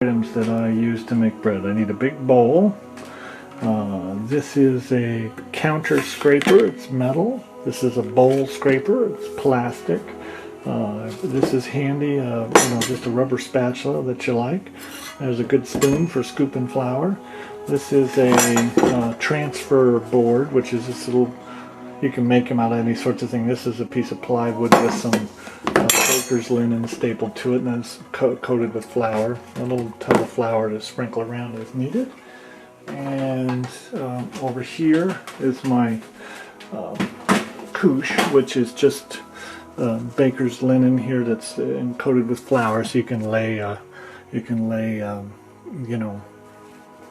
Items that I use to make bread. I need a big bowl. This is a counter scraper. It's metal. This is a bowl scraper. It's plastic. This is handy. Just a rubber spatula that you like. There's a good spoon for scooping flour. This is a transfer board, which is this little. You can make them out of any sorts of thing. This is a piece of plywood with some baker's linen stapled to it, and then it's coated with flour. A little tub of flour to sprinkle around as needed. And over here is my couche, which is just baker's linen here that's coated with flour, so you can lay a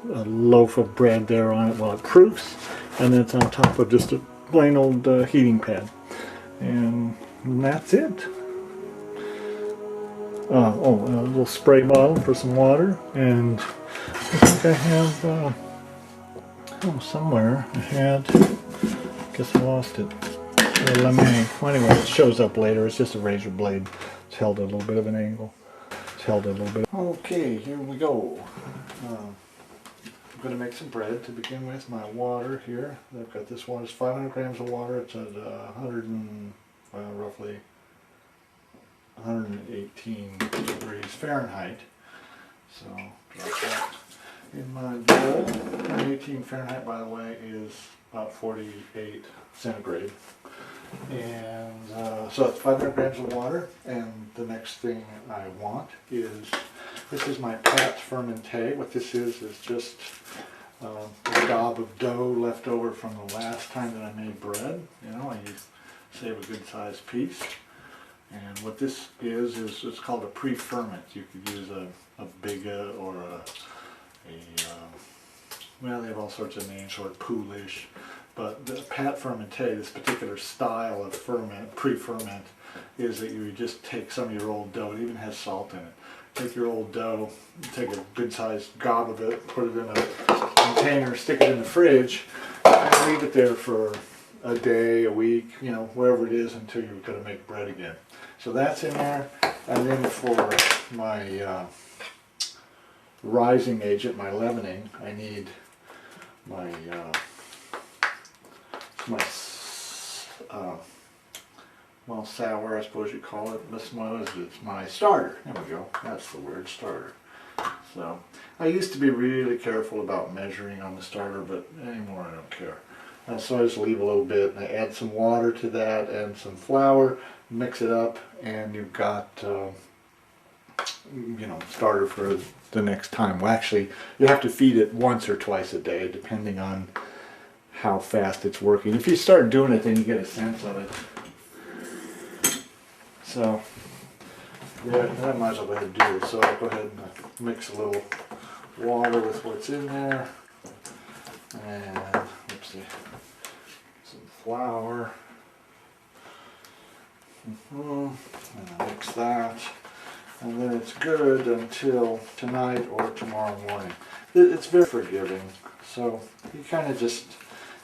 loaf of bread there on it while it proofs, and then it's on top of just a plain old heating pad, and that's it. A little spray bottle for some water, and I think I have somewhere I had, guess I lost it, lemonade. Well, anyway, it shows up later. It's just a razor blade. It's held at a little bit of an angle. Okay, here we go. I'm going to make some bread to begin with. My water here, I've got this one. It's 500 grams of water. It's at roughly 118 degrees Fahrenheit. So drop that in my bowl. 118 Fahrenheit, by the way, is about 48 centigrade. And so it's 500 grams of water. And the next thing I want is, this is my Pat fermenté. What this is just a gob of dough left over from the last time that I made bread. I save a good sized piece. And what this is it's called a pre-ferment. You could use a Biga or well, they have all sorts of names, sort of poolish. But the Pat fermenté, this particular style of pre-ferment, is that you just take some of your old dough. It even has salt in it. Take your old dough, take a good sized gob of it, put it in a container, stick it in the fridge, and leave it there for a day, a week, wherever it is, until you're going to make bread again. So that's in there. And then for my rising agent, my leavening, I need well, sour, I suppose you call it. This one is my starter. There we go. That's the word, starter. So I used to be really careful about measuring on the starter, but anymore I don't care. And so I just leave a little bit, and I add some water to that and some flour, mix it up, and you've got starter for the next time. Well, actually, you have to feed it once or twice a day, depending on how fast it's working. If you start doing it, then you get a sense of it. So, yeah, I might as well go ahead and do it. So I'll go ahead and mix a little water with what's in there. And, oopsie, some flour. And I mix that. And then it's good until tonight or tomorrow morning. It's very forgiving. So you kind of just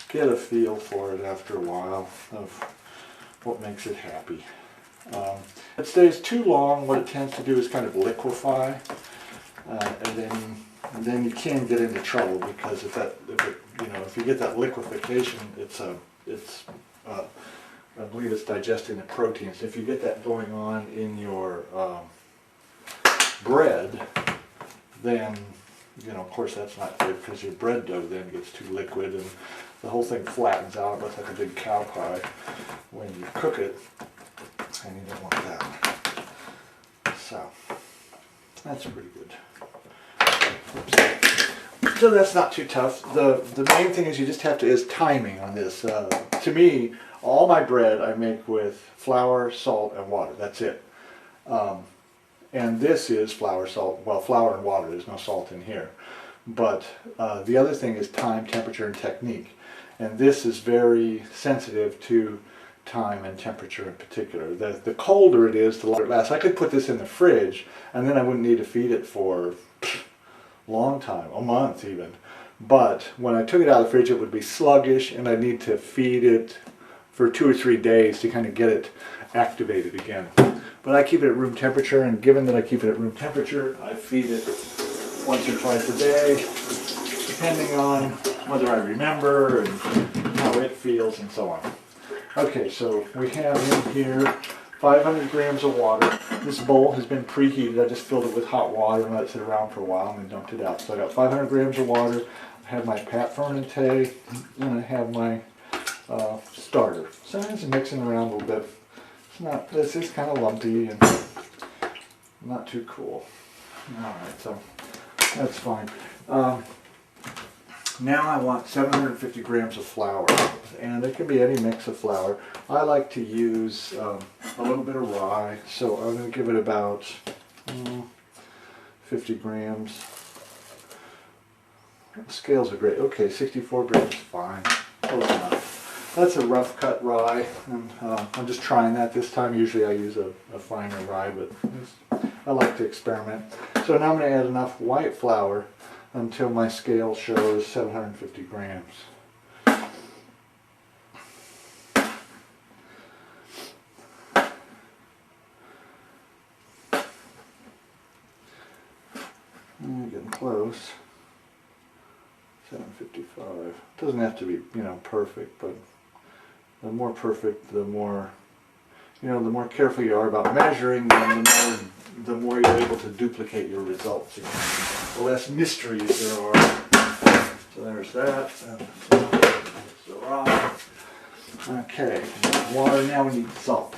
get a feel for it after a while of what makes it happy. If it stays too long, what it tends to do is kind of liquefy, and then you can get into trouble, because if you get that liquefaction, I believe it's digesting the proteins. If you get that going on in your bread, then of course that's not good, because your bread dough then gets too liquid and the whole thing flattens out. It looks like a big cow pie when you cook it, and you don't want that. So that's pretty good. Oops. So that's not too tough. The main thing is timing on this. To me, all my bread I make with flour, salt, and water. That's it. And this is flour, salt, well, flour and water. There's no salt in here. But the other thing is time, temperature, and technique. And this is very sensitive to time and temperature in particular. The colder it is, the longer it lasts. I could put this in the fridge, and then I wouldn't need to feed it for a long time, a month even. But when I took it out of the fridge, it would be sluggish, and I'd need to feed it for 2 or 3 days to kind of get it activated again. But I keep it at room temperature, and given that I keep it at room temperature, I feed it once or twice a day, depending on whether I remember and how it feels and so on. Okay, so we have in here 500 grams of water. This bowl has been preheated. I just filled it with hot water and let it sit around for a while and then dumped it out. So I got 500 grams of water. I have my pat fermenté, and I have my starter. So I'm just mixing around a little bit. It's not, this is kind of lumpy and not too cool. Alright, so that's fine. Now I want 750 grams of flour, and it can be any mix of flour. I like to use a little bit of rye, so I'm going to give it about 50 grams. The scales are great. Okay, 64 grams, fine. Close enough. That's a rough cut rye, and I'm just trying that this time. Usually I use a finer rye, but I like to experiment. So now I'm going to add enough white flour until my scale shows 750 grams. Getting close. 755. Doesn't have to be, perfect, but the more perfect, the more, the more careful you are about measuring, then the more you're able to duplicate your results. The less mysteries there are. So there's that. And the rye. Okay, water. Now we need salt.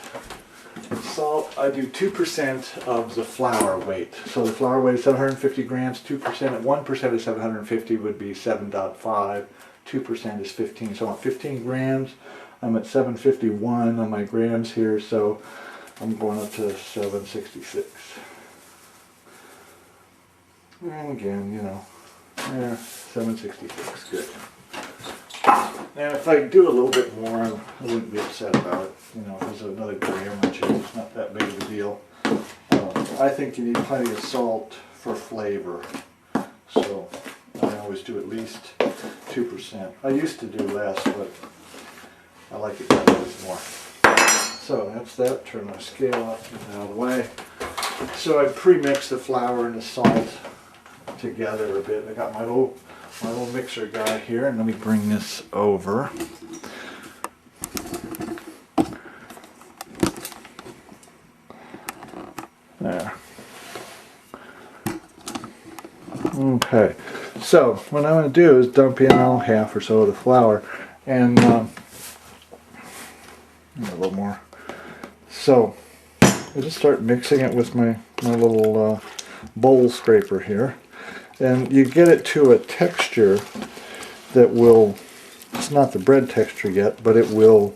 Salt, I do 2% of the flour weight. So the flour weight is 750 grams, 2% at 1% of 750 would be 7.5, 2% is 15. So I want 15 grams. I'm at 751 on my grams here, so I'm going up to 766. And again, there, 766, good. And if I do a little bit more, I wouldn't be upset about it. If there's another gram or two, it's not that big of a deal. I think you need plenty of salt for flavor, so I always do at least 2%. I used to do less, but I like it that way more. So that's that. Turn my scale up and out of the way. So I pre-mix the flour and the salt together a bit. I got my little mixer guy here, and let me bring this over. There. Okay, so what I'm going to do is dump in half or so of the flour, and a little more. So I just start mixing it with my little bowl scraper here. And you get it to a texture that will, it's not the bread texture yet, but it will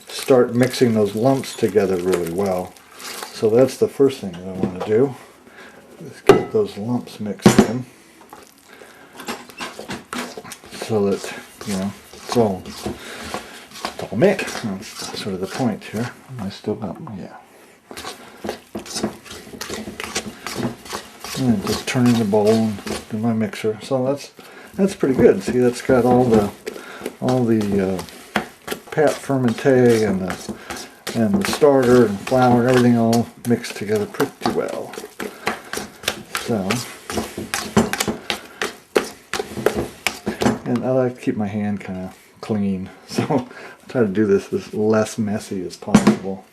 start mixing those lumps together really well. So that's the first thing that I want to do, is get those lumps mixed in, so that, it's all mixed. That's sort of the point here. I still got, yeah. And just turn in the bowl and do my mixer. So that's pretty good. See, that's got all the pat fermenté and the starter and flour and everything all mixed together pretty well. So, and I like to keep my hand kind of clean, so I try to do this as less messy as possible.